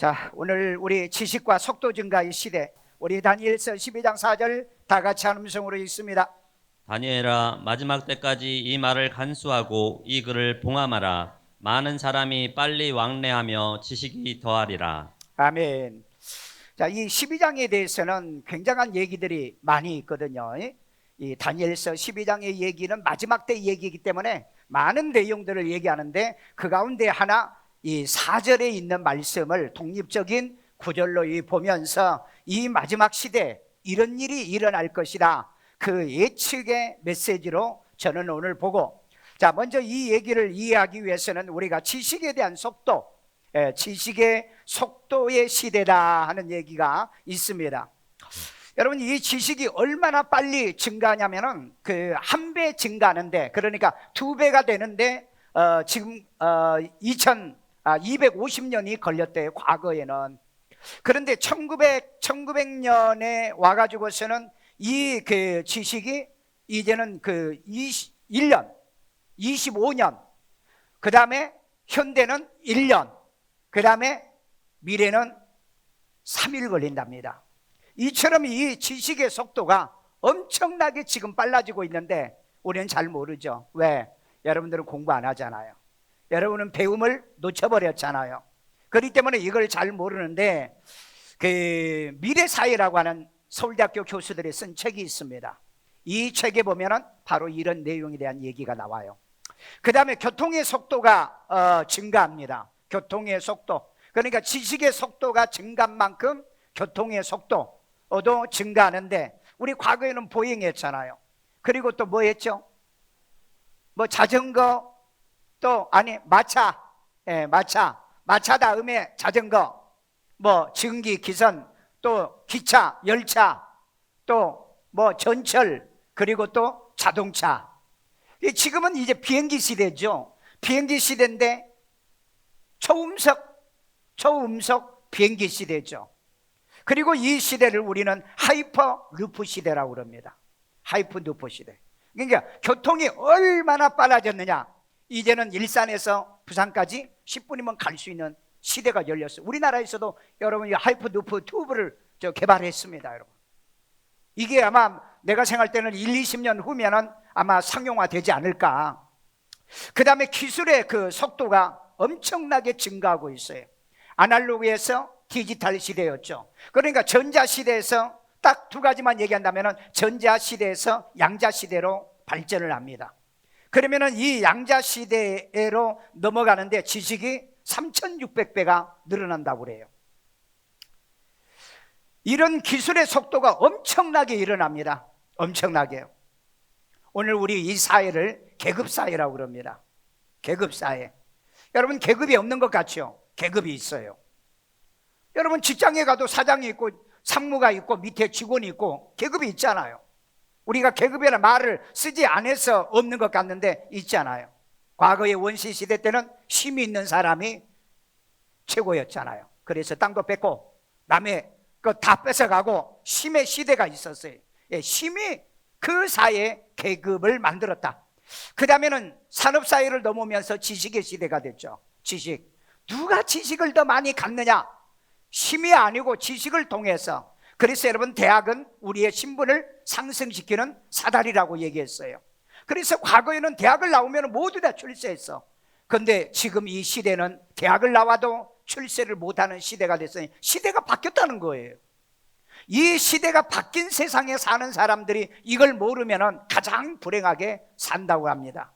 자, 오늘 우리 지식과 속도 증가의 시대, 우리 다니엘서 12장 4절 다 같이 한 음성으로 읽습니다. 다니엘아, 마지막 때까지 이 말을 간수하고 이 글을 봉함하라. 많은 사람이 빨리 왕래하며 지식이 더하리라. 아멘. 자, 이 12장에 대해서는 굉장한 얘기들이 많이 있거든요. 이 다니엘서 12장의 얘기는 마지막 때 얘기이기 때문에 많은 내용들을 얘기하는데, 그 가운데 하나 이 4절에 있는 말씀을 독립적인 구절로 보면서 이 마지막 시대 이런 일이 일어날 것이다, 그 예측의 메시지로 저는 오늘 보고, 자, 먼저 이 얘기를 이해하기 위해서는 우리가 지식에 대한 속도, 지식의 속도의 시대다 하는 얘기가 있습니다. 여러분, 이 지식이 얼마나 빨리 증가하냐면은 그 한 배 증가하는데, 그러니까 두 배가 되는데 지금 250년이 걸렸대요, 과거에는. 그런데 1900년에 와가지고서는 이 그 지식이 이제는 그 21년, 25년, 그 다음에 현대는 1년, 그 다음에 미래는 3일 걸린답니다. 이처럼 이 지식의 속도가 엄청나게 지금 빨라지고 있는데 우리는 잘 모르죠. 왜? 여러분들은 공부 안 하잖아요. 여러분은 배움을 놓쳐버렸잖아요. 그렇기 때문에 이걸 잘 모르는데, 그 미래사회라고 하는 서울대학교 교수들이 쓴 책이 있습니다. 이 책에 보면은 바로 이런 내용에 대한 얘기가 나와요. 그 다음에 교통의 속도가 증가합니다. 교통의 속도, 그러니까 지식의 속도가 증가한 만큼 교통의 속도도 증가하는데, 우리 과거에는 보행했잖아요. 그리고 또 뭐 했죠? 뭐 자전거, 또 아니 마차, 마차 다음에 자전거, 뭐 전기, 기선, 또 기차, 열차, 또 뭐 전철, 그리고 또 자동차. 지금은 이제 비행기 시대죠. 비행기 시대인데 초음속 비행기 시대죠. 그리고 이 시대를 우리는 하이퍼루프 시대라고 그럽니다. 하이퍼루프 시대. 그러니까 교통이 얼마나 빨라졌느냐. 이제는 일산에서 부산까지 10분이면 갈 수 있는 시대가 열렸어요. 우리나라에서도 여러분 하이퍼루프 튜브를 개발했습니다, 여러분. 이게 아마 내가 생각할 때는 20년 후면은 아마 상용화되지 않을까. 그 다음에 기술의 그 속도가 엄청나게 증가하고 있어요. 아날로그에서 디지털 시대였죠. 그러니까 전자시대에서 딱 두 가지만 얘기한다면 전자시대에서 양자시대로 발전을 합니다. 그러면 이 양자시대로 넘어가는데 지식이 3600배가 늘어난다고 그래요. 이런 기술의 속도가 엄청나게 일어납니다. 엄청나게요. 오늘 우리 이 사회를 계급사회라고 그럽니다. 계급사회. 여러분, 계급이 없는 것 같죠? 계급이 있어요. 여러분, 직장에 가도 사장이 있고 상무가 있고 밑에 직원이 있고 계급이 있잖아요. 우리가 계급이라는 말을 쓰지 않아서 없는 것 같는데 있잖아요. 과거의 원시시대 때는 힘이 있는 사람이 최고였잖아요. 그래서 땅도 뺏고 남의 거 다 뺏어가고 힘의 시대가 있었어요. 힘이 그 사회의 계급을 만들었다. 그 다음에는 산업사회를 넘으면서 지식의 시대가 됐죠. 지식. 누가 지식을 더 많이 갖느냐? 힘이 아니고 지식을 통해서. 그래서 여러분, 대학은 우리의 신분을 상승시키는 사다리라고 얘기했어요. 그래서 과거에는 대학을 나오면 모두 다 출세했어. 그런데 지금 이 시대는 대학을 나와도 출세를 못하는 시대가 됐어요. 시대가 바뀌었다는 거예요. 이 시대가 바뀐 세상에 사는 사람들이 이걸 모르면 가장 불행하게 산다고 합니다.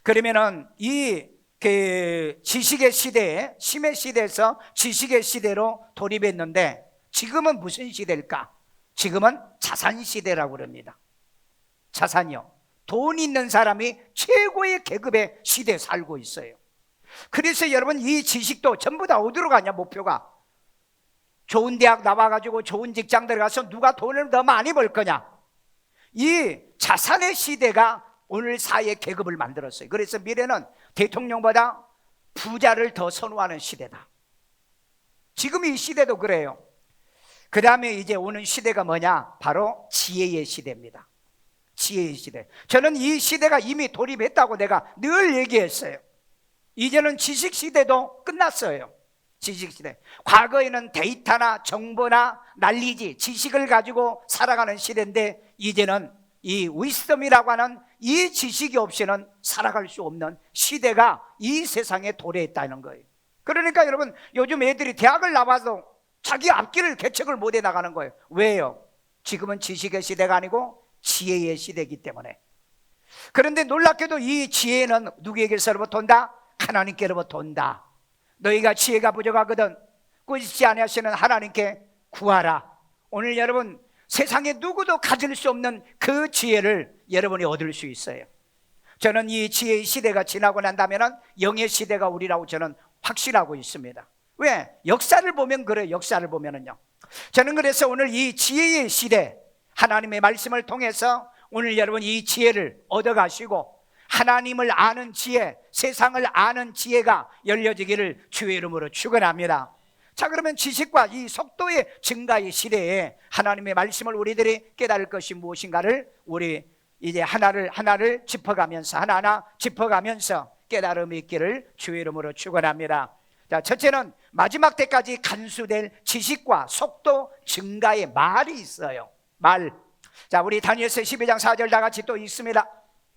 그러면은 이 지식의 시대에, 힘의 시대에서 지식의 시대로 돌입했는데, 지금은 무슨 시대일까? 지금은 자산 시대라고 그럽니다. 자산이요. 돈 있는 사람이 최고의 계급의 시대에 살고 있어요. 그래서 여러분, 이 지식도 전부 다 어디로 가냐? 목표가 좋은 대학 나와가지고 좋은 직장 들어가서 누가 돈을 더 많이 벌 거냐? 이 자산의 시대가 오늘 사회의 계급을 만들었어요. 그래서 미래는 대통령보다 부자를 더 선호하는 시대다. 지금 이 시대도 그래요. 그 다음에 이제 오는 시대가 뭐냐? 바로 지혜의 시대입니다. 지혜의 시대. 저는 이 시대가 이미 돌입했다고 내가 늘 얘기했어요. 이제는 지식 시대도 끝났어요. 지식시대. 과거에는 데이터나 정보나 난리지 지식을 가지고 살아가는 시대인데, 이제는 이 위스덤이라고 하는 이 지식이 없이는 살아갈 수 없는 시대가 이 세상에 도래했다는 거예요. 그러니까 여러분, 요즘 애들이 대학을 나와서 자기 앞길을 개척을 못해 나가는 거예요. 왜요? 지금은 지식의 시대가 아니고 지혜의 시대이기 때문에. 그런데 놀랍게도 이 지혜는 누구에게서부터 온다? 하나님께로부터 온다. 너희가 지혜가 부족하거든 꾸짖지 아니하시는 하나님께 구하라. 오늘 여러분, 세상에 누구도 가질 수 없는 그 지혜를 여러분이 얻을 수 있어요. 저는 이 지혜의 시대가 지나고 난다면 영의 시대가 우리라고 저는 확신하고 있습니다. 왜? 역사를 보면 그래요. 역사를 보면은요. 저는 그래서 오늘 이 지혜의 시대, 하나님의 말씀을 통해서 오늘 여러분 이 지혜를 얻어가시고 하나님을 아는 지혜, 세상을 아는 지혜가 열려지기를 주의 이름으로 축원합니다. 자, 그러면 지식과 이 속도의 증가의 시대에 하나님의 말씀을 우리들이 깨달을 것이 무엇인가를 우리 이제 하나를 짚어가면서 하나하나 짚어가면서 깨달음이 있기를 주의 이름으로 축원합니다. 자, 첫째는 마지막 때까지 간수될 지식과 속도 증가의 말이 있어요. 말. 자, 우리 다니엘서 12장 4절 다 같이 또 읽습니다.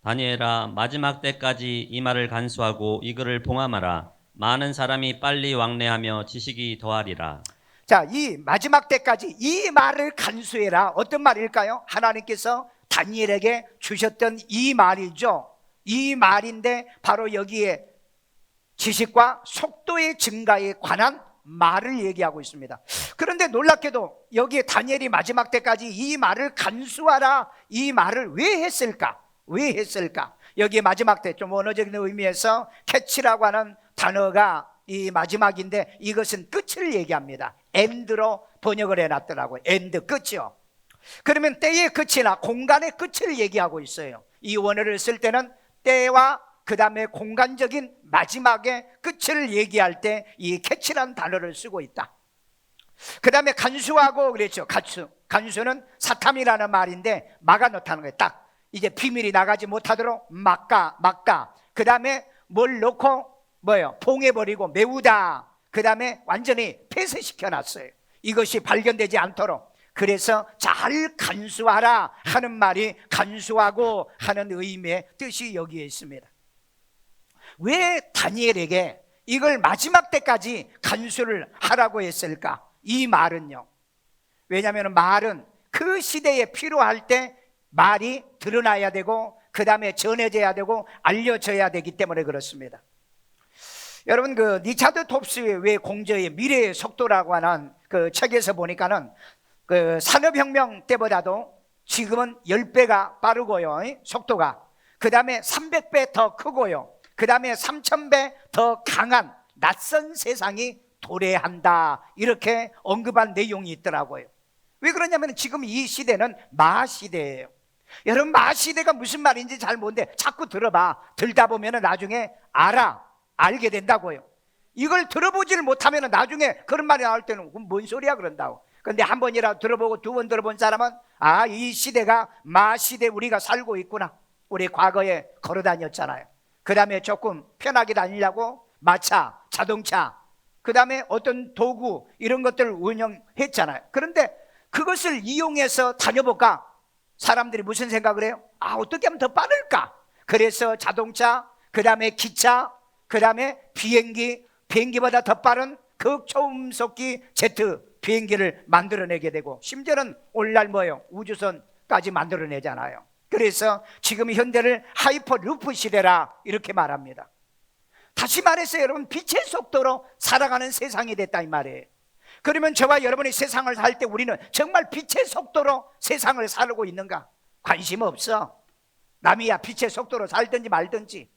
다니엘아, 마지막 때까지 이 말을 간수하고 이 글을 봉함하라. 많은 사람이 빨리 왕래하며 지식이 더하리라. 자, 이 마지막 때까지 이 말을 간수해라. 어떤 말일까요? 하나님께서 다니엘에게 주셨던 이 말이죠. 이 말인데 바로 여기에 지식과 속도의 증가에 관한 말을 얘기하고 있습니다. 그런데 놀랍게도 여기에 다니엘이 마지막 때까지 이 말을 간수하라, 이 말을 왜 했을까? 왜 했을까? 여기에 마지막 때 좀 원어적인 의미에서 캐치라고 하는 단어가 이 마지막인데 이것은 끝을 얘기합니다. 엔드로 번역을 해놨더라고요. 엔드, 끝이요. 그러면 때의 끝이나 공간의 끝을 얘기하고 있어요. 이 원어를 쓸 때는 때와 그 다음에 공간적인 마지막의 끝을 얘기할 때 이 캐치라는 단어를 쓰고 있다. 그 다음에 간수하고 그랬죠. 간수는 사탐이라는 말인데 막아 놓다는 거예요. 딱 이제 비밀이 나가지 못하도록 막가. 그 다음에 뭘 넣고 뭐예요? 봉해버리고 메우다. 그 다음에 완전히 폐쇄시켜 놨어요. 이것이 발견되지 않도록. 그래서 잘 간수하라 하는 말이 간수하고 하는 의미의 뜻이 여기에 있습니다. 왜 다니엘에게 이걸 마지막 때까지 간수를 하라고 했을까? 이 말은요, 왜냐하면 말은 그 시대에 필요할 때 말이 드러나야 되고 그 다음에 전해져야 되고 알려져야 되기 때문에 그렇습니다. 여러분, 그 리차드 톱스의 왜 공저의 미래의 속도라고 하는 그 책에서 보니까는 그 산업혁명 때보다도 지금은 10배가 빠르고요, 속도가. 그 다음에 300배 더 크고요. 그 다음에 3000배 더 강한 낯선 세상이 도래한다. 이렇게 언급한 내용이 있더라고요. 왜 그러냐면 지금 이 시대는 마시대예요. 여러분, 마시대가 무슨 말인지 잘 모르는데 자꾸 들어봐. 들다 보면 나중에 알게 된다고요. 이걸 들어보지를 못하면 나중에 그런 말이 나올 때는 뭔 소리야 그런다고. 그런데 한 번이라도 들어보고 두 번 들어본 사람은 이 시대가 마시대 우리가 살고 있구나. 우리 과거에 걸어 다녔잖아요. 그 다음에 조금 편하게 다니려고 마차, 자동차, 그 다음에 어떤 도구 이런 것들을 운영했잖아요. 그런데 그것을 이용해서 다녀볼까? 사람들이 무슨 생각을 해요? 어떻게 하면 더 빠를까? 그래서 자동차, 그 다음에 기차, 그 다음에 비행기보다 더 빠른 극초음속기 제트 비행기를 만들어내게 되고, 심지어는 오늘날 뭐예요? 우주선까지 만들어내잖아요. 그래서 지금 현대를 하이퍼루프 시대라 이렇게 말합니다. 다시 말해서 여러분, 빛의 속도로 살아가는 세상이 됐다 이 말이에요. 그러면 저와 여러분이 세상을 살 때 우리는 정말 빛의 속도로 세상을 살고 있는가? 관심 없어. 남이야 빛의 속도로 살든지 말든지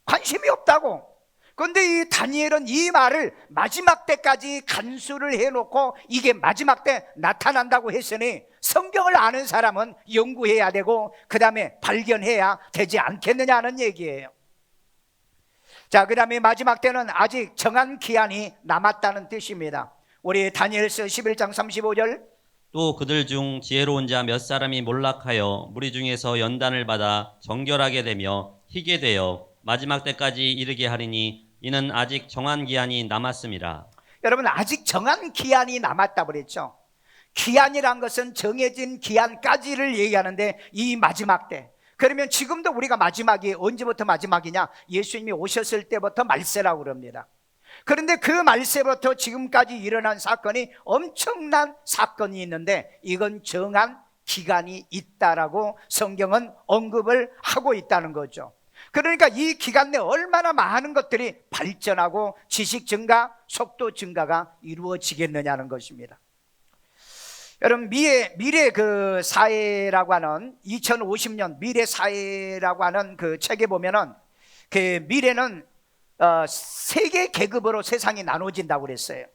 관심이 없다고. 그런데 이 다니엘은 이 말을 마지막 때까지 간수를 해놓고 이게 마지막 때 나타난다고 했으니 성경을 아는 사람은 연구해야 되고 그 다음에 발견해야 되지 않겠느냐는 얘기예요. 자, 그 다음에 마지막 때는 아직 정한 기한이 남았다는 뜻입니다. 우리 다니엘서 11장 35절, 또 그들 중 지혜로운 자 몇 사람이 몰락하여 무리 중에서 연단을 받아 정결하게 되며 희게 되어 마지막 때까지 이르게 하리니 이는 아직 정한 기한이 남았음이라. 여러분, 아직 정한 기한이 남았다고 그랬죠. 기한이란 것은 정해진 기한까지를 얘기하는데 이 마지막 때, 그러면 지금도 우리가 마지막이 언제부터 마지막이냐? 예수님이 오셨을 때부터 말세라고 그럽니다. 그런데 그 말세부터 지금까지 일어난 사건이 엄청난 사건이 있는데 이건 정한 기간이 있다라고 성경은 언급을 하고 있다는 거죠. 그러니까 이 기간 내에 얼마나 많은 것들이 발전하고 지식 증가, 속도 증가가 이루어지겠느냐는 것입니다. 여러분, 미래 그 사회라고 하는 2050년 미래 사회라고 하는 그 책에 보면은 그 미래는 세 개 계급으로 세상이 나눠진다고 그랬어요.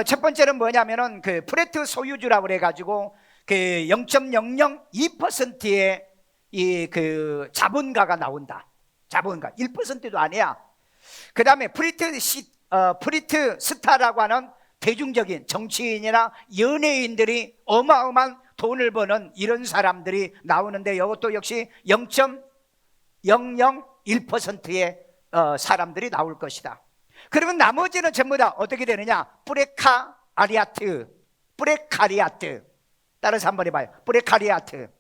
첫 번째는 뭐냐면은 그 프레트 소유주라고 그래가지고 그 0.002%의 이 그 자본가가 나온다. 자본가 1%도 아니야. 그 다음에 프리트 스타라고 하는 대중적인 정치인이나 연예인들이 어마어마한 돈을 버는 이런 사람들이 나오는데 이것도 역시 0.001%의 사람들이 나올 것이다. 그러면 나머지는 전부 다 어떻게 되느냐? 뿌레카리아트. 따라서 한번 해봐요. 뿌레카리아트.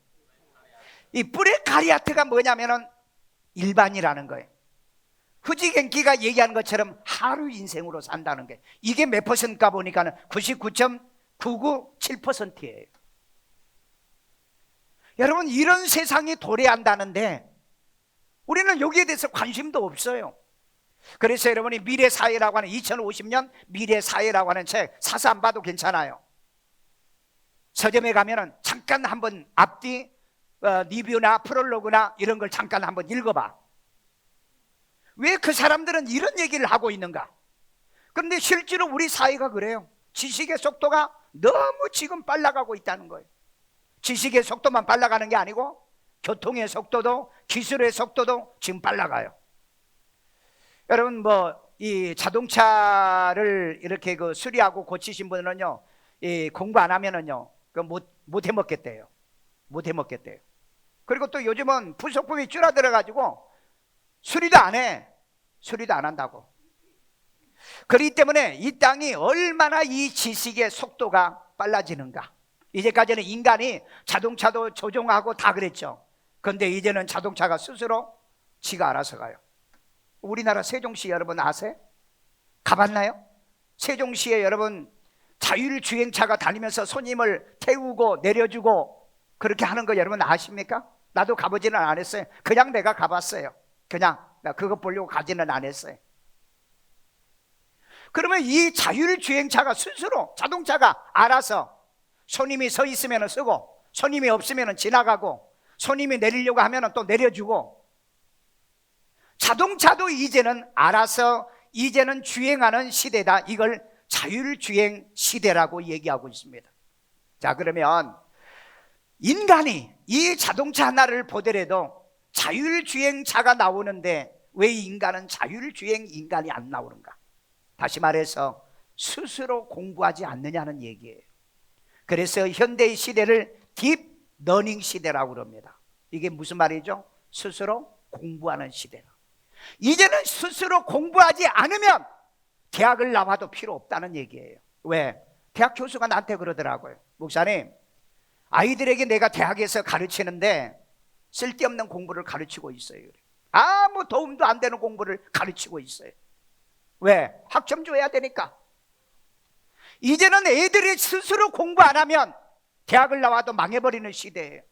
이 뿌레카리아트가 뭐냐면은 일반이라는 거예요. 후지겐키가 얘기하는 것처럼 하루 인생으로 산다는 게, 이게 몇 퍼센트가 보니까 99.997%예요. 여러분, 이런 세상이 도래한다는데 우리는 여기에 대해서 관심도 없어요. 그래서 여러분이 미래사회라고 하는 2050년 미래사회라고 하는 책 사서 안 봐도 괜찮아요. 서점에 가면은 잠깐 한번 앞뒤 리뷰나 프롤로그나 이런 걸 잠깐 한번 읽어봐. 왜 그 사람들은 이런 얘기를 하고 있는가? 그런데 실제로 우리 사회가 그래요. 지식의 속도가 너무 지금 빨라가고 있다는 거예요. 지식의 속도만 빨라가는 게 아니고 교통의 속도도, 기술의 속도도 지금 빨라가요. 여러분, 뭐 이 자동차를 이렇게 그 수리하고 고치신 분은요, 이 공부 안 하면은요 그 못 해먹겠대요. 못 해먹겠대요. 그리고 또 요즘은 부속품이 줄어들어 가지고 수리도 안 해. 수리도 안 한다고. 그렇기 때문에 이 땅이 얼마나 이 지식의 속도가 빨라지는가. 이제까지는 인간이 자동차도 조종하고 다 그랬죠. 그런데 이제는 자동차가 스스로 지가 알아서 가요. 우리나라 세종시 여러분 아세요? 가봤나요? 세종시에 여러분 자율주행차가 다니면서 손님을 태우고 내려주고 그렇게 하는 거 여러분 아십니까? 나도 가보지는 않았어요. 그냥 내가 가봤어요. 그냥 나 그거 보려고 가지는 않았어요. 그러면 이 자율주행차가 스스로, 자동차가 알아서 손님이 서 있으면 쓰고 손님이 없으면 지나가고 손님이 내리려고 하면 또 내려주고, 자동차도 이제는 알아서 이제는 주행하는 시대다. 이걸 자율주행 시대라고 얘기하고 있습니다. 자, 그러면 인간이 이 자동차 하나를 보더라도 자율주행차가 나오는데 왜 인간은 자율주행 인간이 안 나오는가? 다시 말해서 스스로 공부하지 않느냐는 얘기예요. 그래서 현대의 시대를 딥러닝 시대라고 그럽니다. 이게 무슨 말이죠? 스스로 공부하는 시대라. 이제는 스스로 공부하지 않으면 대학을 나와도 필요 없다는 얘기예요. 왜? 대학 교수가 나한테 그러더라고요. 목사님, 아이들에게 내가 대학에서 가르치는데 쓸데없는 공부를 가르치고 있어요. 아무 도움도 안 되는 공부를 가르치고 있어요. 왜? 학점 줘야 되니까. 이제는 애들이 스스로 공부 안 하면 대학을 나와도 망해버리는 시대예요.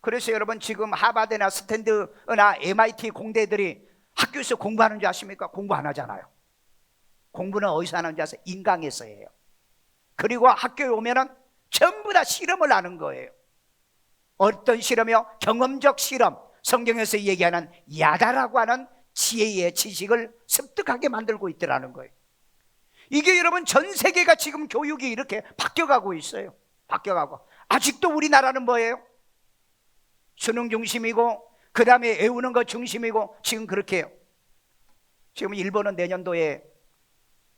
그래서 여러분, 지금 하버드나 스탠드나 MIT 공대들이 학교에서 공부하는 줄 아십니까? 공부 안 하잖아요. 공부는 어디서 하는지 아세요? 인강에서 해요. 그리고 학교에 오면은 전부 다 실험을 하는 거예요. 어떤 실험이요? 경험적 실험. 성경에서 얘기하는 야다라고 하는 지혜의 지식을 습득하게 만들고 있더라는 거예요. 이게 여러분 전 세계가 지금 교육이 이렇게 바뀌어가고 있어요. 바뀌어가고. 아직도 우리나라는 뭐예요? 수능 중심이고 그 다음에 외우는 거 중심이고 지금 그렇게 해요. 지금 일본은 내년도에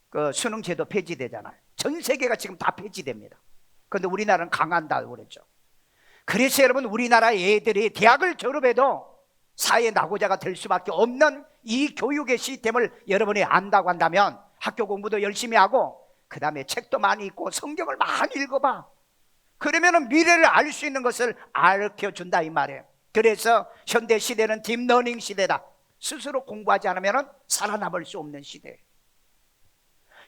그 수능 제도 폐지되잖아요. 전 세계가 지금 다 폐지됩니다. 그런데 우리나라는 강한다고 그랬죠. 그래서 여러분, 우리나라 애들이 대학을 졸업해도 사회 낙오자가 될 수밖에 없는 이 교육의 시스템을 여러분이 안다고 한다면 학교 공부도 열심히 하고 그 다음에 책도 많이 읽고 성경을 많이 읽어봐. 그러면 미래를 알 수 있는 것을 알려준다 이 말이에요. 그래서 현대시대는 딥러닝 시대다. 스스로 공부하지 않으면 살아남을 수 없는 시대예요.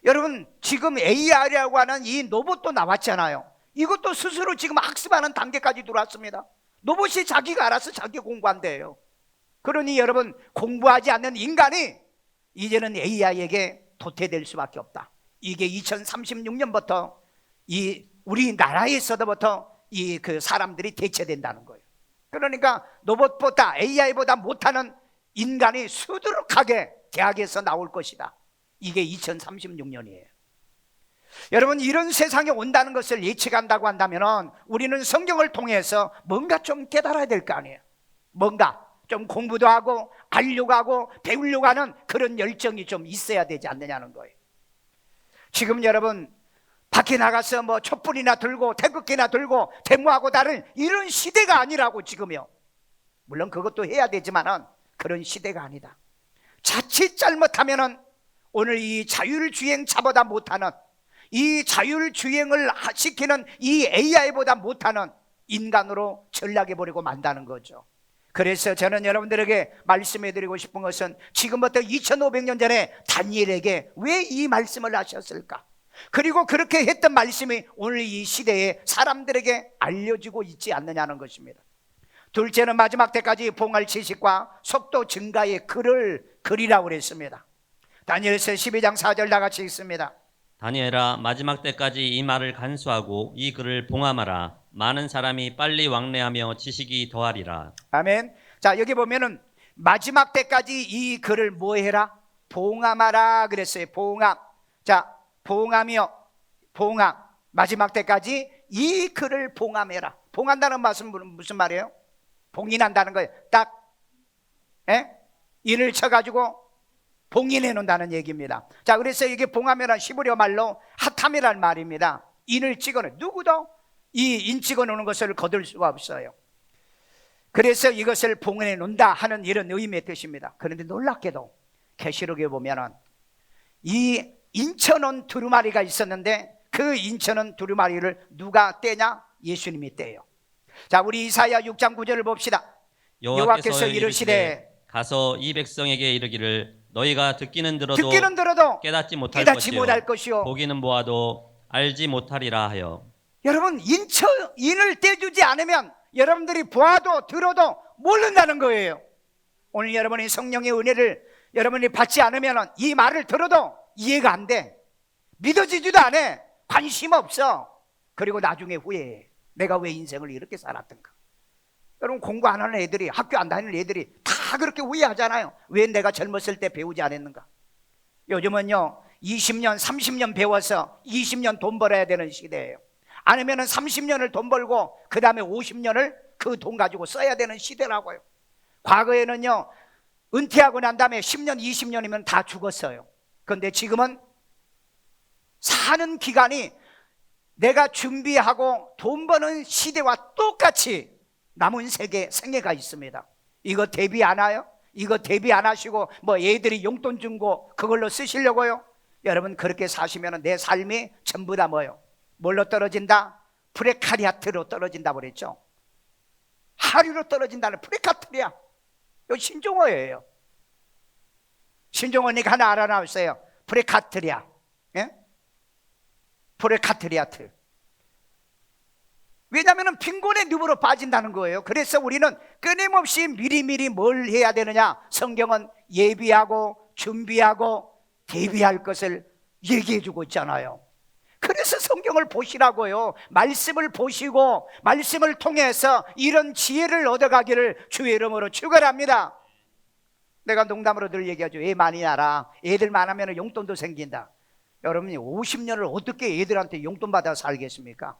여러분 지금 AI라고 하는 이 로봇도 나왔잖아요. 이것도 스스로 지금 학습하는 단계까지 들어왔습니다. 로봇이 자기가 알아서 자기 공부한대요. 그러니 여러분 공부하지 않는 인간이 이제는 AI에게 도태될 수밖에 없다. 이게 2036년부터 이 우리나라에서부터 이 그 사람들이 대체된다는 거예요. 그러니까 로봇보다 AI보다 못하는 인간이 수두룩하게 대학에서 나올 것이다. 이게 2036년이에요. 여러분 이런 세상에 온다는 것을 예측한다고 한다면 우리는 성경을 통해서 뭔가 좀 깨달아야 될 거 아니에요. 뭔가 좀 공부도 하고 알려고 하고 배우려고 하는 그런 열정이 좀 있어야 되지 않느냐는 거예요. 지금 여러분 밖에 나가서 뭐 촛불이나 들고 태극기나 들고 데모하고 다른 이런 시대가 아니라고 지금요. 물론 그것도 해야 되지만은 그런 시대가 아니다. 자칫 잘못하면은 오늘 이 자율주행차보다 못하는 이 자율주행을 시키는 이 AI보다 못하는 인간으로 전락해버리고 만다는 거죠. 그래서 저는 여러분들에게 말씀해드리고 싶은 것은 지금부터 2500년 전에 다니엘에게 왜 이 말씀을 하셨을까? 그리고 그렇게 했던 말씀이 오늘 이 시대에 사람들에게 알려지고 있지 않느냐는 것입니다. 둘째는 마지막 때까지 봉할 지식과 속도 증가의 글을 그리라고 그랬습니다. 다니엘서 12장 4절 나같이 읽습니다. 다니엘아 마지막 때까지 이 말을 간수하고 이 글을 봉함하라. 많은 사람이 빨리 왕래하며 지식이 더하리라. 아멘. 자 여기 보면은 마지막 때까지 이 글을 뭐 해라? 봉함하라 그랬어요. 봉함. 자 봉함이요. 봉함. 마지막 때까지 이 글을 봉함해라. 봉한다는 말은 무슨 말이에요? 봉인한다는 거예요. 딱 인을 쳐가지고 봉인해 놓는다는 얘기입니다. 자 그래서 이게 봉함이란 히브리어 말로 핫함이란 말입니다. 인을 찍어놓은 누구도 이 인 찍어 놓는 것을 거둘 수가 없어요. 그래서 이것을 봉인해 놓는다 하는 이런 의미의 뜻입니다. 그런데 놀랍게도 계시록에 보면은 이 인쳐놓은 두루마리가 있었는데 그 인쳐놓은 두루마리를 누가 떼냐? 예수님이 떼요. 자 우리 이사야 6장 9절을 봅시다. 여호와께서 이르시되 가서 이 백성에게 이르기를 너희가 듣기는 들어도 깨닫지 못할 것이요 보기는 보아도 알지 못하리라 하여. 여러분 인을 떼주지 않으면 여러분들이 보아도 들어도 모른다는 거예요. 오늘 여러분이 성령의 은혜를 여러분이 받지 않으면 이 말을 들어도 이해가 안 돼. 믿어지지도 않아. 관심 없어. 그리고 나중에 후회해. 내가 왜 인생을 이렇게 살았던가. 여러분 공부 안 하는 애들이 학교 안 다니는 애들이 다 그렇게 후회하잖아요. 왜 내가 젊었을 때 배우지 않았는가. 요즘은요 20년 30년 배워서 20년 돈 벌어야 되는 시대예요. 아니면 30년을 돈 벌고 그 다음에 50년을 그 돈 가지고 써야 되는 시대라고요. 과거에는요 은퇴하고 난 다음에 10년 20년이면 다 죽었어요. 그런데 지금은 사는 기간이 내가 준비하고 돈 버는 시대와 똑같이 남은 생애가 있습니다. 이거 대비 안 해요? 이거 대비 안 하시고 뭐 애들이 용돈 준 거 그걸로 쓰시려고요? 여러분 그렇게 사시면 내 삶이 전부 다 뭐예요? 뭘로 떨어진다? 프레카리아트로 떨어진다고 그랬죠. 하류로 떨어진다는 프레카트리아. 이거 신종어예요. 신종어니까 하나 알아나왔어요. 프레카트리아. 예? 프레카트리아트. 왜냐하면 빈곤의 늪으로 빠진다는 거예요. 그래서 우리는 끊임없이 미리미리 뭘 해야 되느냐? 성경은 예비하고 준비하고 대비할 것을 얘기해 주고 있잖아요. 그래서 성경을 보시라고요. 말씀을 보시고 말씀을 통해서 이런 지혜를 얻어가기를 주의 이름으로 축원합니다. 내가 농담으로 늘 얘기하죠. 애 많이 낳아라. 애들 많으면 용돈도 생긴다. 여러분이 50년을 어떻게 애들한테 용돈 받아 살겠습니까?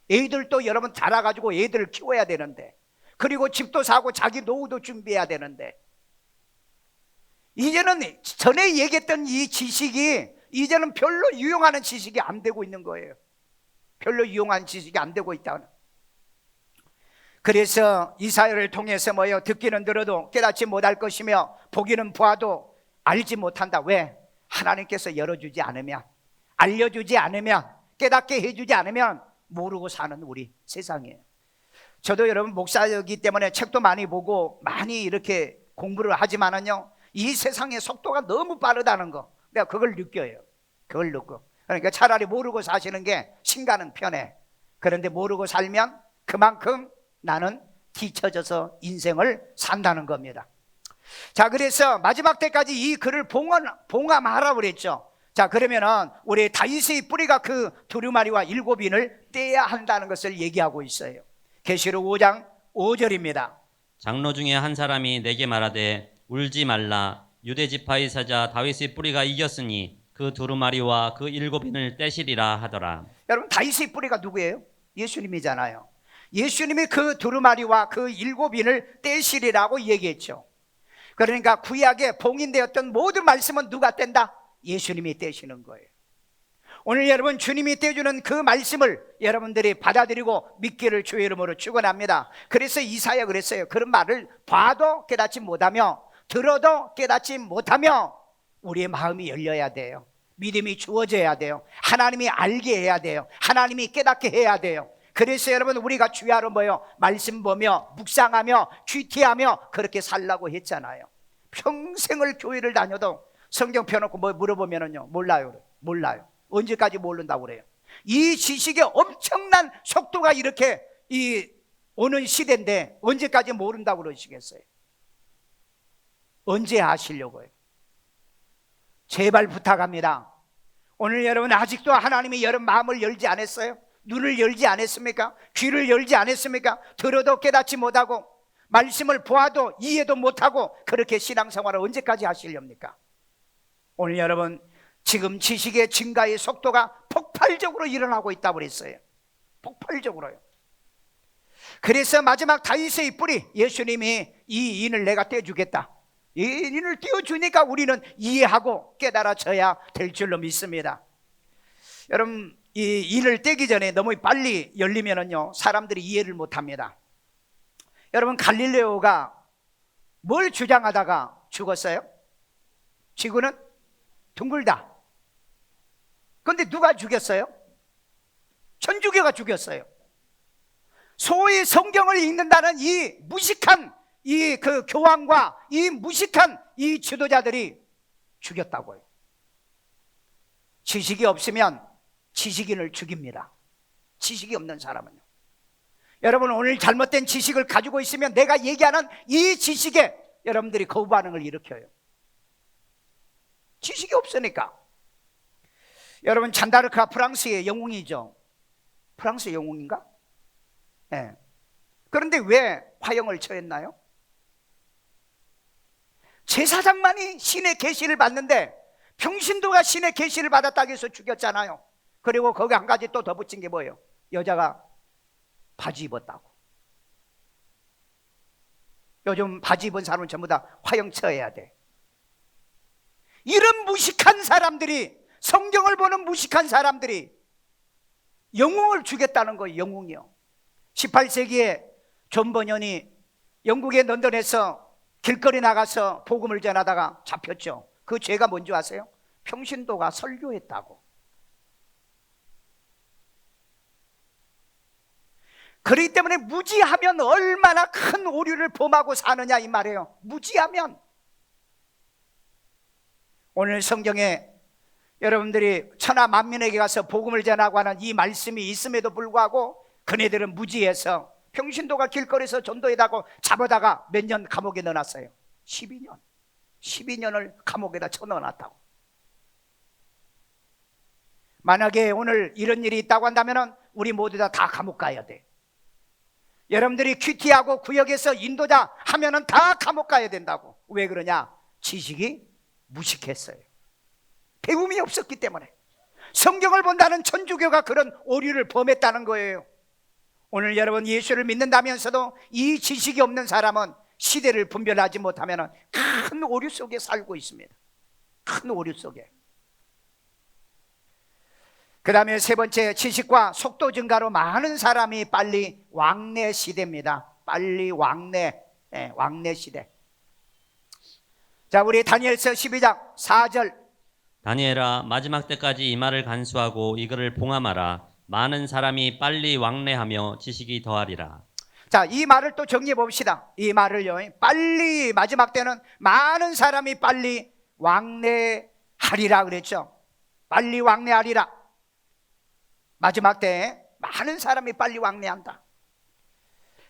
애들도 여러분 자라가지고 애들을 키워야 되는데, 그리고 집도 사고 자기 노후도 준비해야 되는데, 이제는 전에 얘기했던 이 지식이 이제는 별로 유용하는 지식이 안 되고 있는 거예요. 별로 유용한 지식이 안 되고 있다는. 그래서 이사야를 통해서 뭐예요? 듣기는 들어도 깨닫지 못할 것이며 보기는 보아도 알지 못한다. 왜? 하나님께서 열어주지 않으면, 알려주지 않으면, 깨닫게 해주지 않으면 모르고 사는 우리 세상이에요. 저도 여러분 목사이기 때문에 책도 많이 보고 많이 이렇게 공부를 하지만은요, 이 세상의 속도가 너무 빠르다는 거, 내가 그걸 느껴요. 그걸 느껴. 그러니까 차라리 모르고 사시는 게 신가는 편해. 그런데 모르고 살면 그만큼 나는 뒤처져서 인생을 산다는 겁니다. 자, 그래서 마지막 때까지 이 글을 봉함하라고 그랬죠. 자, 그러면은 우리 다윗의 뿌리가 그 두루마리와 7인을 떼야 한다는 것을 얘기하고 있어요. 계시록 5장 5절입니다. 장로 중에 한 사람이 내게 말하되 울지 말라. 유대 지파의 사자 다윗의 뿌리가 이겼으니 그 두루마리와 그 7인을 떼시리라 하더라. 여러분, 다윗의 뿌리가 누구예요? 예수님이잖아요. 예수님이 그 두루마리와 그 7인을 떼시리라고 얘기했죠. 그러니까 구약에 봉인되었던 모든 말씀은 누가 뗀다? 예수님이 떼시는 거예요. 오늘 여러분, 주님이 떼주는 그 말씀을 여러분들이 받아들이고 믿기를 주의 이름으로 축원합니다. 그래서 이사야 그랬어요. 그런 말을 봐도 깨닫지 못하며 들어도 깨닫지 못하며 우리의 마음이 열려야 돼요. 믿음이 주어져야 돼요. 하나님이 알게 해야 돼요. 하나님이 깨닫게 해야 돼요. 그래서 여러분, 우리가 주야로 뭐요? 말씀 보며 묵상하며 귀티하며 그렇게 살라고 했잖아요. 평생을 교회를 다녀도 성경 펴놓고 뭐 물어보면은요, 몰라요. 언제까지 모른다고 그래요? 이 지식의 엄청난 속도가 이렇게 오는 시대인데 언제까지 모른다고 그러시겠어요? 언제 아시려고요? 제발 부탁합니다. 오늘 여러분, 아직도 하나님이 여러분 마음을 열지 않았어요? 눈을 열지 않았습니까? 귀를 열지 않았습니까? 들어도 깨닫지 못하고 말씀을 보아도 이해도 못하고 그렇게 신앙생활을 언제까지 하시렵니까? 오늘 여러분, 지금 지식의 증가의 속도가 폭발적으로 일어나고 있다고 그랬어요. 폭발적으로요. 그래서 마지막 다윗의 뿌리, 예수님이 이 인을 내가 떼주겠다, 이 인을 떼어주니까 우리는 이해하고 깨달아져야 될 줄로 믿습니다. 여러분, 이 인을 떼기 전에 너무 빨리 열리면은요, 사람들이 이해를 못합니다. 여러분, 갈릴레오가 뭘 주장하다가 죽었어요? 지구는 둥글다. 그런데 누가 죽였어요? 천주교가 죽였어요. 소위 성경을 읽는다는 이 무식한 그 교황과 이 무식한 이 지도자들이 죽였다고요. 지식이 없으면 지식인을 죽입니다. 지식이 없는 사람은요. 여러분, 오늘 잘못된 지식을 가지고 있으면 내가 얘기하는 이 지식에 여러분들이 거부 반응을 일으켜요. 지식이 없으니까. 여러분, 잔다르크가 프랑스의 영웅이죠. 프랑스 영웅인가? 네. 그런데 왜 화형을 처했나요? 제사장만이 신의 계시를 받는데 평신도가 신의 계시를 받았다고 해서 죽였잖아요. 그리고 거기 한 가지 또 덧붙인 게 뭐예요? 여자가 바지 입었다고. 요즘 바지 입은 사람은 전부 다 화형 처해야 돼. 이런 무식한 사람들이, 성경을 보는 무식한 사람들이 영웅을 죽였다는 거예요. 영웅이요. 18세기에 존 버년이 영국의 런던에서 길거리 나가서 복음을 전하다가 잡혔죠. 그 죄가 뭔지 아세요? 평신도가 설교했다고. 그렇기 때문에 무지하면 얼마나 큰 오류를 범하고 사느냐 이 말이에요. 무지하면. 오늘 성경에 여러분들이 천하 만민에게 가서 복음을 전하고 하는 이 말씀이 있음에도 불구하고 그네들은 무지해서 평신도가 길거리에서 전도했다고 잡아다가 몇 년 감옥에 넣어놨어요. 12년을 감옥에다 쳐넣어놨다고. 만약에 오늘 이런 일이 있다고 한다면 우리 모두 다 감옥 가야 돼. 여러분들이 큐티하고 구역에서 인도자 하면은 다 감옥 가야 된다고. 왜 그러냐? 지식이 무식했어요. 배움이 없었기 때문에. 성경을 본다는 천주교가 그런 오류를 범했다는 거예요. 오늘 여러분, 예수를 믿는다면서도 이 지식이 없는 사람은 시대를 분별하지 못하면 큰 오류 속에 살고 있습니다. 큰 오류 속에. 그 다음에 세 번째, 지식과 속도 증가로 많은 사람이 빨리 왕래 시대입니다. 빨리 왕래, 왕래 시대. 자, 우리 다니엘서 12장 4절. 다니엘아, 마지막 때까지 이 말을 간수하고 이거를 봉함하라. 많은 사람이 빨리 왕래하며 지식이 더하리라. 자, 이 말을 또 정리해 봅시다. 이 말을요, 빨리, 마지막 때는 많은 사람이 빨리 왕래하리라 그랬죠. 빨리 왕래하리라. 마지막 때에 많은 사람이 빨리 왕래한다.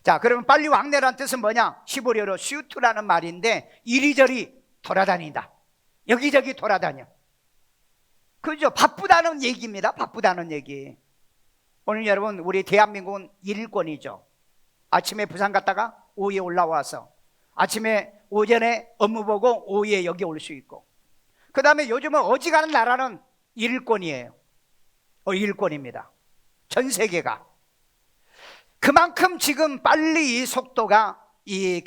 자, 그러면 빨리 왕래라는 뜻은 뭐냐? 히브리어로 슈트라는 말인데 이리저리 돌아다닌다. 여기저기 돌아다녀. 그죠? 바쁘다는 얘기입니다. 바쁘다는 얘기. 오늘 여러분, 우리 대한민국은 일권이죠. 아침에 부산 갔다가 오후에 올라와서 아침에 오전에 업무 보고 오후에 여기 올 수 있고, 그 다음에 요즘은 어지간한 나라는 일권이에요. 일권입니다. 전 세계가. 그만큼 지금 빨리 이 속도가 이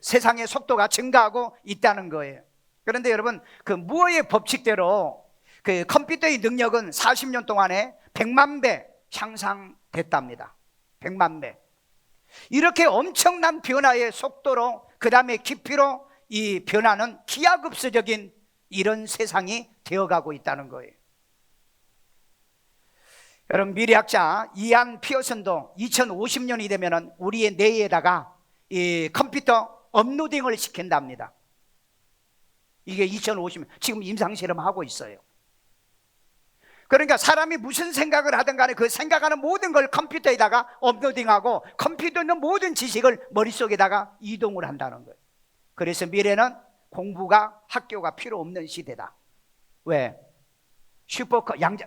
세상의 속도가 증가하고 있다는 거예요. 그런데 여러분, 그 무어의 법칙대로 그 컴퓨터의 능력은 40년 동안에 100만 배 향상됐답니다. 100만 배. 이렇게 엄청난 변화의 속도로, 그 다음에 깊이로 이 변화는 기하급수적인 이런 세상이 되어가고 있다는 거예요. 여러분, 미래학자 이안 피어슨도 2050년이 되면 우리의 뇌에다가 이 컴퓨터 업로딩을 시킨답니다. 이게 2050년, 지금 임상실험 하고 있어요. 그러니까 사람이 무슨 생각을 하든 간에 그 생각하는 모든 걸 컴퓨터에다가 업로딩하고 컴퓨터에 있는 모든 지식을 머릿속에다가 이동을 한다는 거예요. 그래서 미래는 공부가, 학교가 필요 없는 시대다. 왜?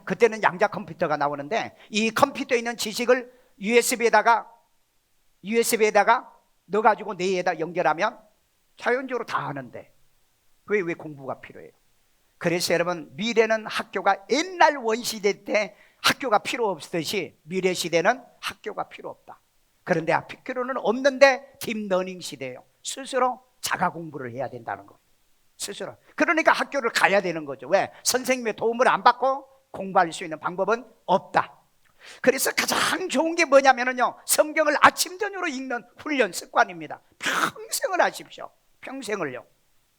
그때는 양자 컴퓨터가 나오는데 이 컴퓨터에 있는 지식을 USB에다가 넣어가지고 뇌에다 연결하면 자연적으로 다 하는데 왜 공부가 필요해요? 그래서 여러분, 미래는 학교가, 옛날 원시대 때 학교가 필요 없듯이 미래 시대는 학교가 필요 없다. 그런데 필요는 없는데 딥러닝 시대예요. 스스로 자가 공부를 해야 된다는 거예요. 스스로. 그러니까 학교를 가야 되는 거죠. 왜? 선생님의 도움을 안 받고 공부할 수 있는 방법은 없다. 그래서 가장 좋은 게 뭐냐면요, 성경을 아침 저녁으로 읽는 훈련 습관입니다. 평생을 하십시오. 평생을요.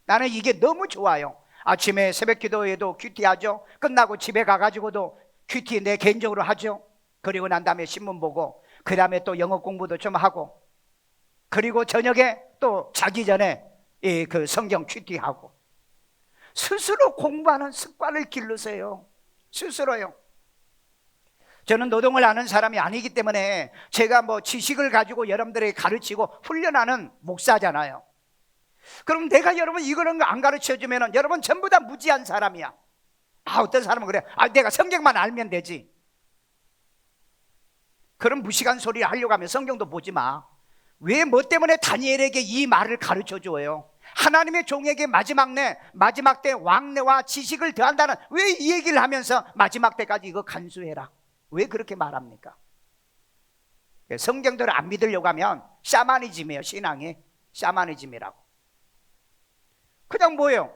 나는 이게 너무 좋아요. 아침에 새벽 기도에도 큐티하죠. 끝나고 집에 가가지고도 큐티 내 개인적으로 하죠. 그리고 난 다음에 신문 보고, 그 다음에 또 영어 공부도 좀 하고, 그리고 저녁에 또 자기 전에 그 성경 큐티하고. 스스로 공부하는 습관을 기르세요. 스스로요. 저는 노동을 하는 사람이 아니기 때문에 제가 뭐 지식을 가지고 여러분들에게 가르치고 훈련하는 목사잖아요. 그럼 내가 여러분 이거는 안 가르쳐주면 여러분 전부 다 무지한 사람이야. 어떤 사람은 그래. 내가 성경만 알면 되지. 그런 무식한 소리를 하려고 하면 성경도 보지 마. 왜 뭐 때문에 다니엘에게 이 말을 가르쳐줘요? 하나님의 종에게 마지막 때 왕래와 지식을 더한다는, 왜 이 얘기를 하면서 마지막 때까지 이거 간수해라, 왜 그렇게 말합니까? 성경대로 안 믿으려고 하면 샤머니즘이에요. 신앙이 샤머니즘이라고. 그냥 뭐예요?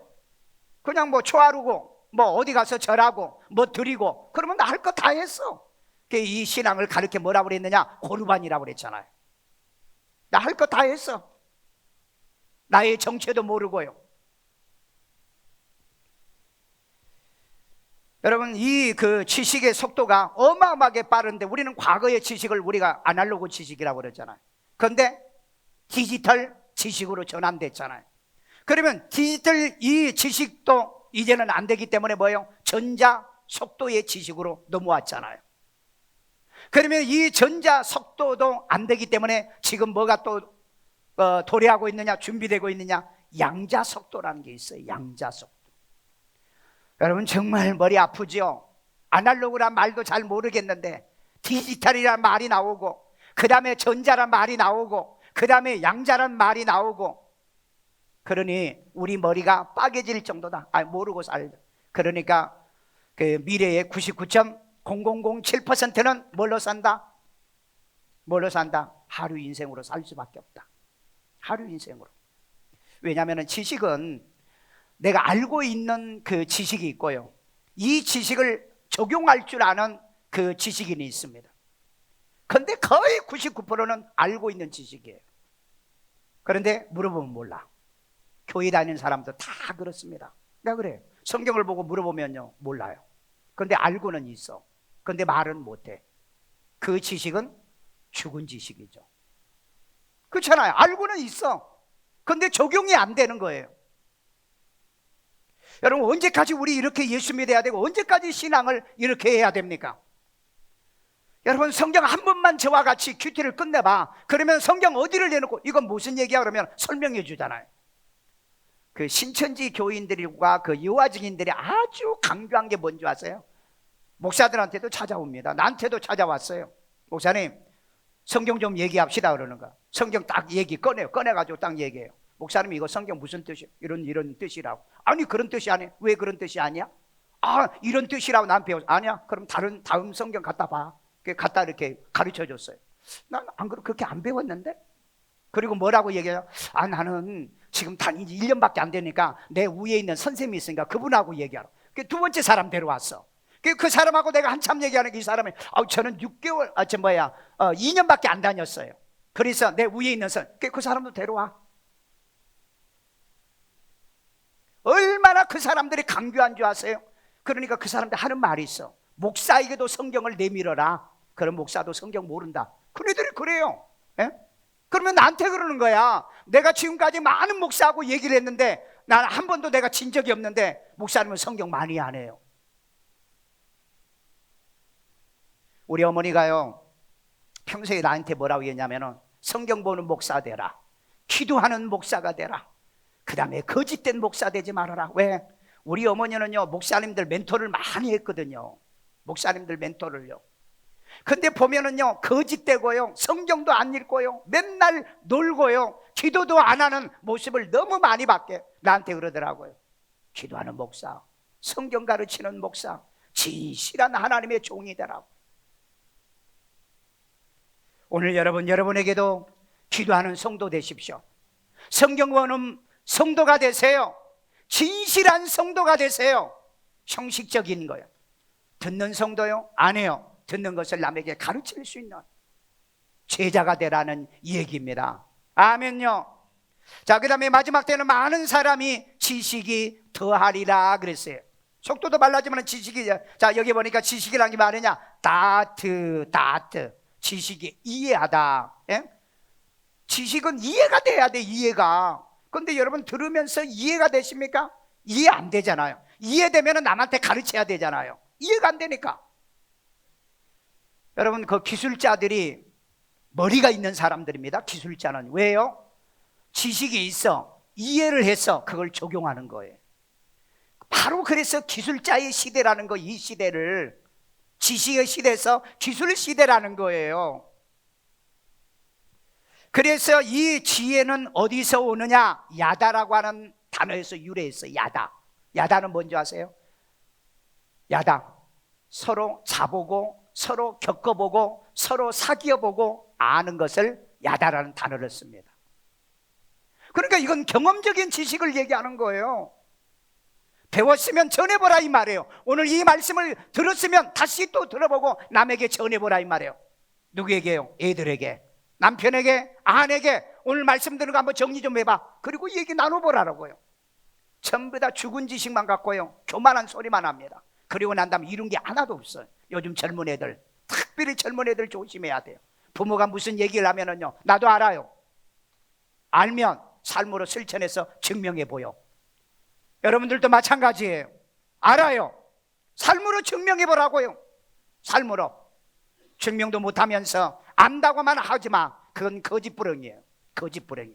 그냥 뭐 초하루고 뭐 어디 가서 절하고 뭐 드리고 그러면 나 할 거 다 했어. 이 신앙을 가르쳐 뭐라고 그랬느냐? 고르반이라고 그랬잖아요. 나 할 거 다 했어. 나의 정체도 모르고요. 여러분, 이 그 지식의 속도가 어마어마하게 빠른데 우리는 과거의 지식을 우리가 아날로그 지식이라고 그랬잖아요. 그런데 디지털 지식으로 전환됐잖아요. 그러면 디지털 이 지식도 이제는 안 되기 때문에 뭐예요? 전자 속도의 지식으로 넘어왔잖아요. 그러면 이 전자 속도도 안 되기 때문에 지금 뭐가 또 도래하고 있느냐, 준비되고 있느냐? 양자 속도라는 게 있어요. 양자 속도. 여러분 정말 머리 아프죠? 아날로그란 말도 잘 모르겠는데 디지털이란 말이 나오고, 그 다음에 전자란 말이 나오고, 그 다음에 양자란 말이 나오고, 그러니 우리 머리가 빠개질 정도다. 모르고 살죠. 그러니까 그 미래의 99.0007%는 뭘로 산다? 뭘로 산다? 하루 인생으로 살 수밖에 없다. 하루 인생으로. 왜냐하면 지식은 내가 알고 있는 그 지식이 있고요, 이 지식을 적용할 줄 아는 그 지식인이 있습니다. 근데 거의 99%는 알고 있는 지식이에요. 그런데 물어보면 몰라. 교회 다니는 사람도 다 그렇습니다. 내가 그래요. 성경을 보고 물어보면요, 몰라요. 근데 알고는 있어. 근데 말은 못해. 그 지식은 죽은 지식이죠. 그렇잖아요. 알고는 있어. 근데 적용이 안 되는 거예요. 여러분, 언제까지 우리 이렇게 예수 믿어야 되고 언제까지 신앙을 이렇게 해야 됩니까? 여러분, 성경 한 번만 저와 같이 큐티를 끝내봐. 그러면 성경 어디를 내놓고 이건 무슨 얘기야? 그러면 설명해 주잖아요. 그 신천지 교인들과 그 유아 증인들이 아주 강조한 게 뭔지 아세요? 목사들한테도 찾아옵니다. 나한테도 찾아왔어요. 목사님, 성경 좀 얘기합시다 그러는 거야. 성경 딱 얘기 꺼내가지고 딱 얘기해요. 목사님, 이거 성경 무슨 뜻이에요? 이런 뜻이라고. 아니, 그런 뜻이 아니야. 왜 그런 뜻이 아니야? 아, 이런 뜻이라고 난 배웠어. 아니야, 그럼 다음 성경 갖다 봐. 갖다 이렇게 가르쳐 줬어요. 난 안 그렇게 안 배웠는데. 그리고 뭐라고 얘기해요? 아, 나는 지금 다닌 지 1년밖에 안 되니까 내 위에 있는 선생님이 있으니까 그분하고 얘기하라. 두 번째 사람 데려왔어. 그 사람하고 내가 한참 얘기하는 이 사람이 저는 6개월 2년밖에 안 다녔어요. 그래서 내 위에 있는 그 사람도 데려와. 얼마나 그 사람들이 강조한 줄 아세요? 그러니까 그 사람들 하는 말이 있어. 목사에게도 성경을 내밀어라. 그럼 목사도 성경 모른다. 그네들이 그래요. 예? 그러면 나한테 그러는 거야. 내가 지금까지 많은 목사하고 얘기를 했는데 난 한 번도 내가 진 적이 없는데 목사님은 성경 많이 안 해요. 우리 어머니가요, 평소에 나한테 뭐라고 했냐면은 성경 보는 목사 되라. 기도하는 목사가 되라. 그 다음에 거짓된 목사 되지 말아라. 왜? 우리 어머니는요, 목사님들 멘토를 많이 했거든요. 목사님들 멘토를요. 근데 보면은요, 거짓되고요, 성경도 안 읽고요, 맨날 놀고요, 기도도 안 하는 모습을 너무 많이 봤게 나한테 그러더라고요. 기도하는 목사, 성경 가르치는 목사, 진실한 하나님의 종이 되라고. 오늘 여러분에게도 기도하는 성도 되십시오. 성경 보는 성도가 되세요. 진실한 성도가 되세요. 형식적인 거예요. 듣는 성도요? 안 해요. 듣는 것을 남에게 가르칠 수 있는 제자가 되라는 얘기입니다. 아멘요. 자, 그 다음에 마지막 때는 많은 사람이 지식이 더하리라 그랬어요. 속도도 빨라지면 지식이, 자, 여기 보니까 지식이라는 게 말이냐? 다트. 지식이 이해하다. 예? 지식은 이해가 돼야 돼, 이해가. 근데 여러분 들으면서 이해가 되십니까? 이해 안 되잖아요. 이해되면 남한테 가르쳐야 되잖아요. 이해가 안 되니까. 여러분, 그 기술자들이 머리가 있는 사람들입니다. 기술자는. 왜요? 지식이 있어. 이해를 해서 그걸 적용하는 거예요. 바로 그래서 기술자의 시대라는 거, 이 시대를 지식의 시대에서 기술 시대라는 거예요. 그래서 이 지혜는 어디서 오느냐? 야다라고 하는 단어에서 유래했어요. 야다는 뭔지 아세요? 야다, 서로 자보고 서로 겪어보고 서로 사귀어보고 아는 것을 야다라는 단어를 씁니다. 그러니까 이건 경험적인 지식을 얘기하는 거예요. 배웠으면 전해보라 이 말이에요. 오늘 이 말씀을 들었으면 다시 또 들어보고 남에게 전해보라 이 말이에요. 누구에게요? 애들에게, 남편에게, 아내에게. 오늘 말씀 들은 거 한번 정리 좀 해봐. 그리고 얘기 나눠보라고요. 전부 다 죽은 지식만 갖고요, 교만한 소리만 합니다. 그리고 난 다음에 이룬 게 하나도 없어요. 요즘 젊은 애들, 특별히 젊은 애들 조심해야 돼요. 부모가 무슨 얘기를 하면은요, 나도 알아요. 알면 삶으로 실천해서 증명해 보여. 여러분들도 마찬가지예요. 알아요. 삶으로 증명해 보라고요. 삶으로. 증명도 못하면서 안다고만 하지 마. 그건 거짓부렁이에요. 거짓부렁이.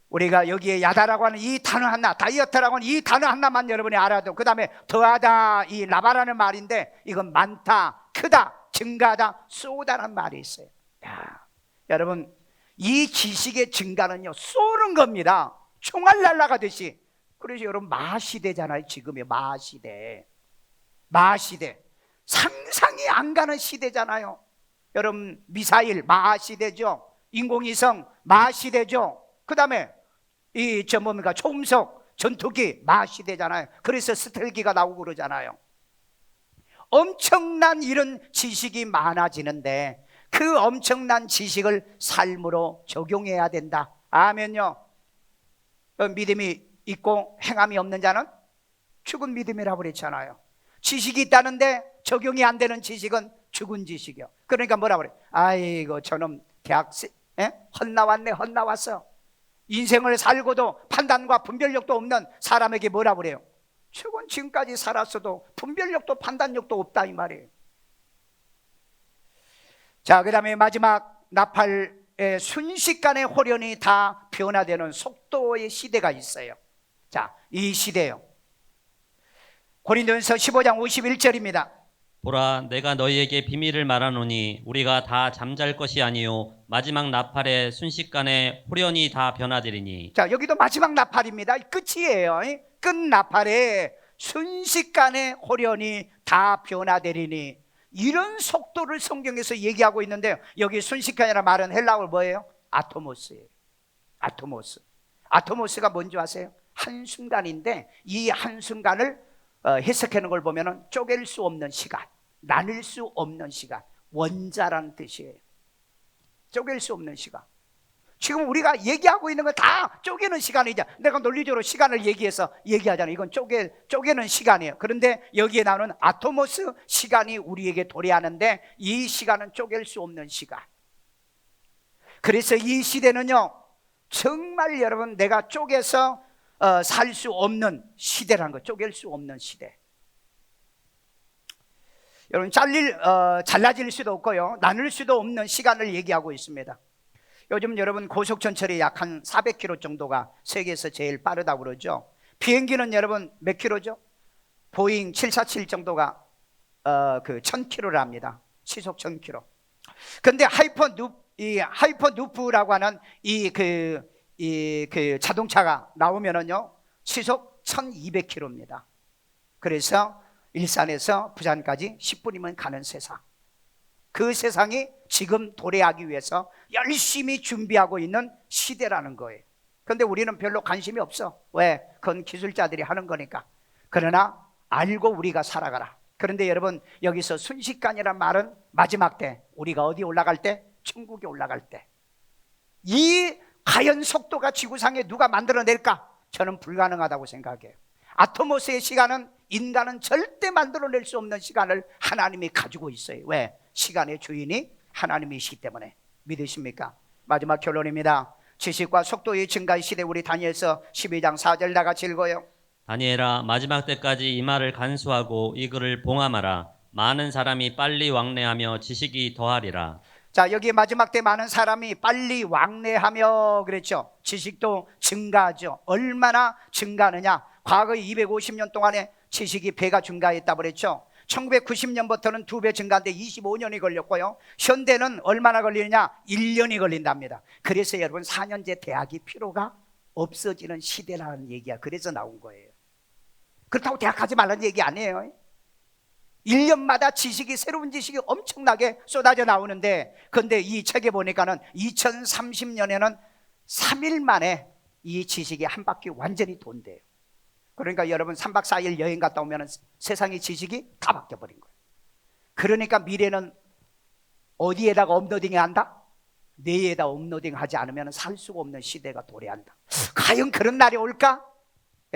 우리가 여기에 야다라고 하는 이 단어 하나, 다이어트라고 하는 이 단어 하나만 여러분이 알아도, 그 다음에 더하다, 이 라바라는 말인데 이건 많다, 크다, 증가하다, 쏘다라는 말이 있어요. 야, 여러분, 이 지식의 증가는요, 쏘는 겁니다. 총알 날아가듯이. 그래서 여러분, 마시대잖아요. 지금의 마시대. 상상이 안 가는 시대잖아요. 여러분, 미사일 마시대죠. 인공위성 마시대죠. 그 다음에 초음속 전투기 마시대잖아요. 그래서 스텔기가 나오고 그러잖아요. 엄청난 이런 지식이 많아지는데 그 엄청난 지식을 삶으로 적용해야 된다. 아멘요. 믿음이 있고 행함이 없는 자는 죽은 믿음이라고 그랬잖아요. 지식이 있다는데 적용이 안 되는 지식은 죽은 지식이요. 그러니까 뭐라 그래? 아이고 저놈 대학 헛나왔네, 헛나왔어. 인생을 살고도 판단과 분별력도 없는 사람에게 뭐라 그래요? 죽은 지금까지 살았어도 분별력도 판단력도 없다 이 말이에요. 자, 그 다음에 마지막 나팔의 순식간에 홀연히 다 변화되는 속도의 시대가 있어요. 자, 이 시대요. 고린도전서 15장 51절입니다. 보라, 내가 너희에게 비밀을 말하노니 우리가 다 잠잘 것이 아니요 마지막 나팔에 순식간에 홀연히 다 변화되리니. 자, 여기도 마지막 나팔입니다. 끝이에요. 끝 나팔에 순식간에 홀연히 다 변화되리니. 이런 속도를 성경에서 얘기하고 있는데 여기 순식간이라는 말은 헬라어로 뭐예요? 아토모스예요. 아토모스. 아토모스가 뭔지 아세요? 한순간인데 이 한순간을 해석하는 걸 보면 쪼갤 수 없는 시간, 나눌 수 없는 시간, 원자라는 뜻이에요. 쪼갤 수 없는 시간. 지금 우리가 얘기하고 있는 건 다 쪼개는 시간이죠. 내가 논리적으로 시간을 얘기하잖아요. 이건 쪼개는 시간이에요. 그런데 여기에 나오는 아토모스 시간이 우리에게 도래하는데 이 시간은 쪼갤 수 없는 시간. 그래서 이 시대는요, 정말 여러분 내가 쪼개서 살 수 없는 시대라는 거, 쪼갤 수 없는 시대. 여러분 잘라질 수도 없고요, 나눌 수도 없는 시간을 얘기하고 있습니다. 요즘 여러분 고속전철이 약 한 400km 정도가 세계에서 제일 빠르다고 그러죠. 비행기는 여러분 몇 킬로죠? 보잉 747 정도가 1000km를 합니다. 시속 1000km. 근데 하이퍼루프라고 하는 그 자동차가 나오면은요 시속 1200km입니다. 그래서 일산에서 부산까지 10분이면 가는 세상. 그 세상이 지금 도래하기 위해서 열심히 준비하고 있는 시대라는 거예요. 그런데 우리는 별로 관심이 없어. 왜? 그건 기술자들이 하는 거니까. 그러나 알고 우리가 살아가라. 그런데 여러분 여기서 순식간이란 말은 마지막 때, 우리가 어디 올라갈 때? 천국에 올라갈 때. 이 과연 속도가 지구상에 누가 만들어낼까? 저는 불가능하다고 생각해요. 아토모스의 시간은 인간은 절대 만들어낼 수 없는 시간을 하나님이 가지고 있어요. 왜? 시간의 주인이 하나님이시기 때문에. 믿으십니까? 마지막 결론입니다. 지식과 속도의 증가의 시대, 우리 다니엘서 12장 4절 다 같이 읽어요. 다니엘아, 마지막 때까지 이 말을 간수하고 이 글을 봉함하라. 많은 사람이 빨리 왕래하며 지식이 더하리라. 자, 여기 마지막 때 많은 사람이 빨리 왕래하며 그랬죠. 지식도 증가하죠. 얼마나 증가하느냐? 과거 250년 동안에 지식이 배가 증가했다고 그랬죠. 1990년부터는 2배 증가인데 25년이 걸렸고요. 현대는 얼마나 걸리느냐? 1년이 걸린답니다. 그래서 여러분 4년제 대학이 필요가 없어지는 시대라는 얘기야. 그래서 나온 거예요. 그렇다고 대학 가지 말라는 얘기 아니에요. 1년마다 새로운 지식이 엄청나게 쏟아져 나오는데, 근데 이 책에 보니까는 2030년에는 3일 만에 이 지식이 한 바퀴 완전히 돈대요. 그러니까 여러분 3박 4일 여행 갔다 오면 세상의 지식이 다 바뀌어버린 거예요. 그러니까 미래는 어디에다가 업로딩해야 한다? 뇌에다 업로딩 하지 않으면 살 수가 없는 시대가 도래한다. 과연 그런 날이 올까?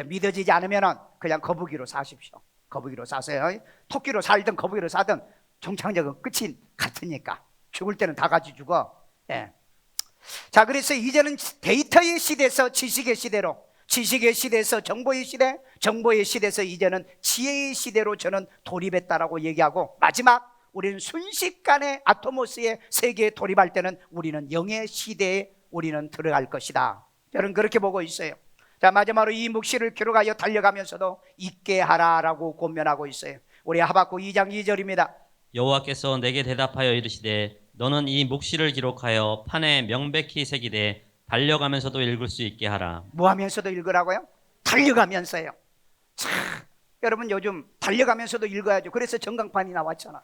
믿어지지 않으면 그냥 거북이로 사십시오. 거북이로 사세요. 토끼로 살든 거북이로 사든 종착역은 끝이 같으니까. 죽을 때는 다 같이 죽어. 예. 자, 그래서 이제는 데이터의 시대에서 지식의 시대로, 지식의 시대에서 정보의 시대, 정보의 시대에서 이제는 지혜의 시대로 저는 돌입했다라고 얘기하고, 마지막 우리는 순식간에 아토모스의 세계에 돌입할 때는 우리는 영의 시대에 우리는 들어갈 것이다. 저는 그렇게 보고 있어요. 자, 마지막으로 이 묵시를 기록하여 달려가면서도 잊게 하라라고 권면하고 있어요. 우리 하박국 2장 2절입니다. 여호와께서 내게 대답하여 이르시되 너는 이 묵시를 기록하여 판에 명백히 새기되 달려가면서도 읽을 수 있게 하라. 뭐 하면서도 읽으라고요? 달려가면서요. 참, 여러분 요즘 달려가면서도 읽어야죠. 그래서 전광판이 나왔잖아.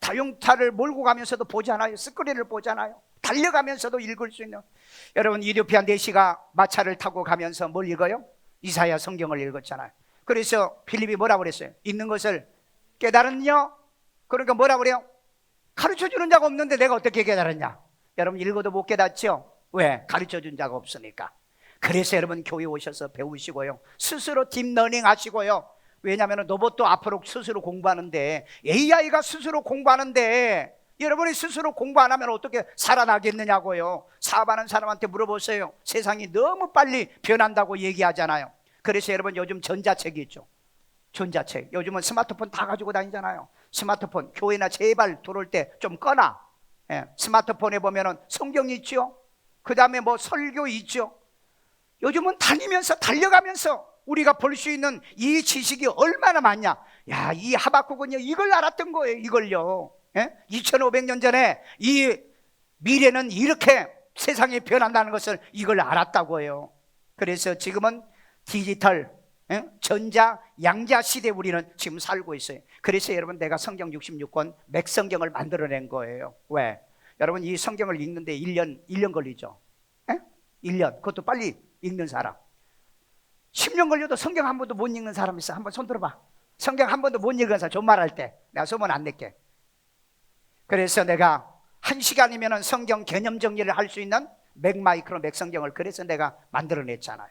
자동차를 몰고 가면서도 보잖아요. 스크린을 보잖아요. 달려가면서도 읽을 수 있는. 여러분 이디오피아 내시가 마차를 타고 가면서 뭘 읽어요? 이사야 성경을 읽었잖아요. 그래서 필립이 뭐라고 그랬어요? 있는 것을 깨달았냐? 그러니까 뭐라 그래요? 가르쳐주는 자가 없는데 내가 어떻게 깨달았냐? 여러분 읽어도 못 깨닫죠? 왜? 가르쳐준 자가 없으니까. 그래서 여러분 교회 오셔서 배우시고요, 스스로 딥러닝 하시고요. 왜냐하면 로봇도 앞으로 스스로 공부하는데, AI가 스스로 공부하는데 여러분이 스스로 공부 안 하면 어떻게 살아나겠느냐고요. 사업하는 사람한테 물어보세요. 세상이 너무 빨리 변한다고 얘기하잖아요. 그래서 여러분 요즘 전자책이 있죠. 전자책. 요즘은 스마트폰 다 가지고 다니잖아요. 스마트폰, 교회나 제발 들어올 때 좀 꺼놔. 스마트폰에 보면은 성경이 있죠. 그 다음에 뭐 설교 있죠. 요즘은 다니면서 달려가면서 우리가 볼 수 있는 이 지식이 얼마나 많냐. 야, 이 하박국은요 이걸 알았던 거예요. 이걸요. 2500년 전에 이 미래는 이렇게 세상이 변한다는 것을 이걸 알았다고 해요. 그래서 지금은 디지털, 전자, 양자 시대에 우리는 지금 살고 있어요. 그래서 여러분 내가 성경 66권 맥성경을 만들어낸 거예요. 왜? 여러분 이 성경을 읽는데 1년 걸리죠. 1년. 그것도 빨리 읽는 사람. 10년 걸려도 성경 한 번도 못 읽는 사람 있어? 한번 손 들어봐. 성경 한 번도 못 읽은 사람 존말할 때 내가 소문 안 낼게. 그래서 내가 1시간이면 성경 개념 정리를 할 수 있는 맥마이크로 맥성경을 그래서 내가 만들어냈잖아요.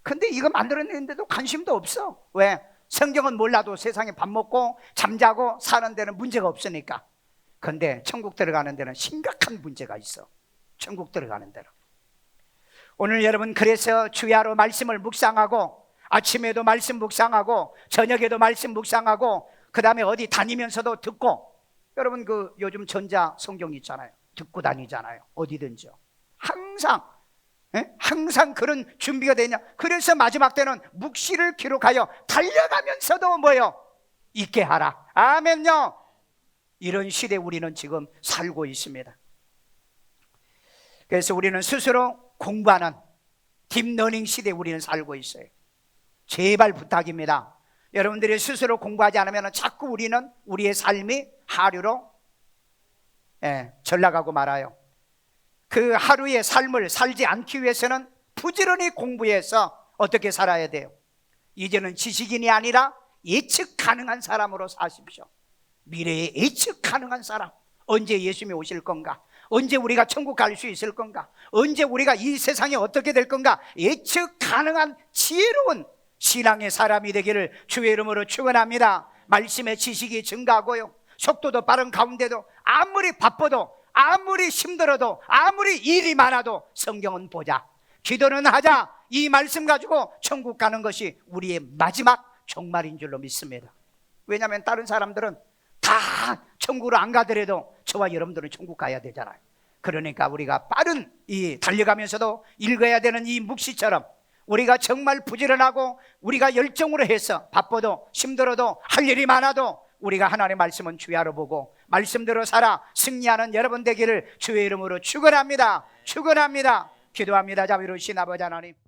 근데 이거 만들어냈는데도 관심도 없어. 왜? 성경은 몰라도 세상에 밥 먹고 잠자고 사는 데는 문제가 없으니까. 근데 천국 들어가는 데는 심각한 문제가 있어. 천국 들어가는 데는. 오늘 여러분 그래서 주야로 말씀을 묵상하고, 아침에도 말씀 묵상하고, 저녁에도 말씀 묵상하고, 그 다음에 어디 다니면서도 듣고. 여러분 그 요즘 전자 성경 있잖아요. 듣고 다니잖아요. 어디든지요. 항상 그런 준비가 되냐. 그래서 마지막 때는 묵시를 기록하여 달려가면서도 뭐요? 있게 하라. 아멘요. 이런 시대 우리는 지금 살고 있습니다. 그래서 우리는 스스로 공부하는 딥러닝 시대에 우리는 살고 있어요. 제발 부탁입니다. 여러분들이 스스로 공부하지 않으면 자꾸 우리는 우리의 삶이 하류로 전락하고 말아요. 그 하루의 삶을 살지 않기 위해서는 부지런히 공부해서 어떻게 살아야 돼요? 이제는 지식인이 아니라 예측 가능한 사람으로 사십시오. 미래에 예측 가능한 사람. 언제 예수님이 오실 건가? 언제 우리가 천국 갈 수 있을 건가? 언제 우리가 이 세상이 어떻게 될 건가? 예측 가능한 지혜로운 신앙의 사람이 되기를 주의 이름으로 축원합니다. 말씀의 지식이 증가하고요, 속도도 빠른 가운데도 아무리 바빠도, 아무리 힘들어도, 아무리 일이 많아도 성경은 보자, 기도는 하자. 이 말씀 가지고 천국 가는 것이 우리의 마지막 종말인 줄로 믿습니다. 왜냐하면 다른 사람들은 다 천국으로 안 가더라도 저와 여러분들은 천국 가야 되잖아요. 그러니까 우리가 빠른 이 달려가면서도 읽어야 되는 이 묵시처럼 우리가 정말 부지런하고 우리가 열정으로 해서 바빠도 힘들어도 할 일이 많아도 우리가 하나님의 말씀은 주야로 보고 말씀대로 살아 승리하는 여러분 되기를 주의 이름으로 축원합니다. 축원합니다. 기도합니다. 자비로우신 아버지 하나님,